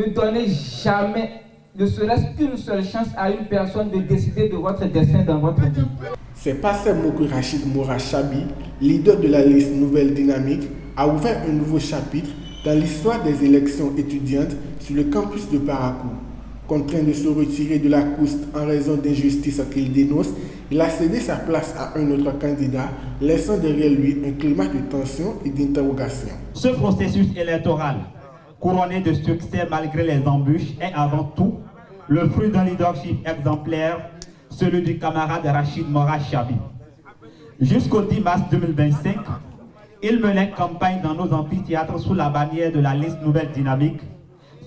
ne donnez jamais, ne serait-ce qu'une seule chance à une personne de décider de votre destin dans votre vie. C'est par ces mots que Rachid Moura Chabi, leader de la liste Nouvelle Dynamique, a ouvert un nouveau chapitre dans l'histoire des élections étudiantes sur le campus de Parakou. Contraint de se retirer de la course en raison d'injustices qu'il dénonce, il a cédé sa place à un autre candidat, laissant derrière lui un climat de tension et d'interrogation. Ce processus électoral, couronné de succès malgré les embûches, est avant tout le fruit d'un leadership exemplaire, celui du camarade Rachid Moura Chabi. Jusqu'au 10 mars 2025, il menait campagne dans nos amphithéâtres sous la bannière de la liste Nouvelle Dynamique,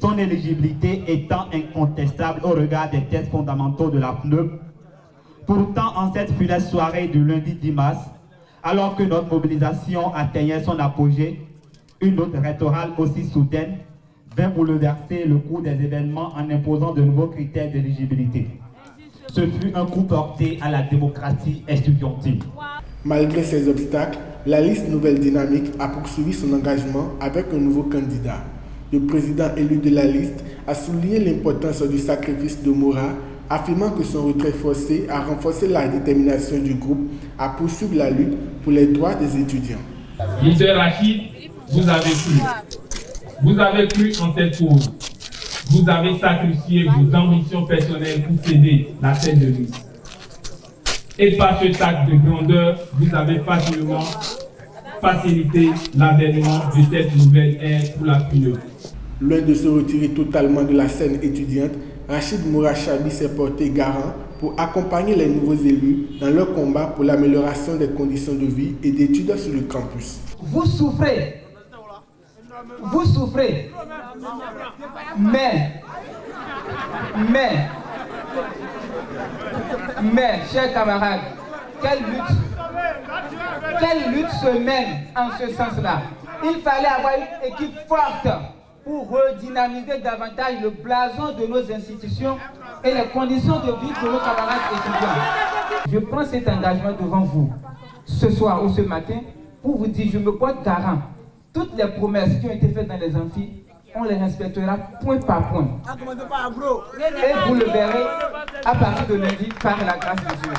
son éligibilité étant incontestable au regard des textes fondamentaux de la FNEUP. Pourtant, en cette funeste soirée du lundi 10 mars, alors que notre mobilisation atteignait son apogée, une note électorale aussi soudaine vint bouleverser le cours des événements en imposant de nouveaux critères d'éligibilité. Ce fut un coup porté à la démocratie estudiantine. Malgré ces obstacles, la liste Nouvelle Dynamique a poursuivi son engagement avec un nouveau candidat. Le président élu de la liste a souligné l'importance du sacrifice de Moura, affirmant que son retrait forcé a renforcé la détermination du groupe à poursuivre la lutte pour les droits des étudiants. Leader Rachid, vous avez cru. Vous avez cru en cette cause. Vous avez sacrifié vos ambitions personnelles pour céder la tête de liste. Et par ce acte de grandeur, vous avez facilement facilité l'avènement de cette nouvelle ère pour la FNEUP. Loin de se retirer totalement de la scène étudiante, Rachid Moura Chabi s'est porté garant pour accompagner les nouveaux élus dans leur combat pour l'amélioration des conditions de vie et d'études sur le campus. Vous souffrez, mais, chers camarades, quelle lutte se mène en ce sens-là? Il fallait avoir une équipe forte pour redynamiser davantage le blason de nos institutions et les conditions de vie de nos camarades étudiants. Je prends cet engagement devant vous, ce soir ou ce matin, pour vous dire, je me porte garant. Toutes les promesses qui ont été faites dans les amphis, on les respectera point par point. Et vous le verrez à partir de lundi par la grâce de Dieu.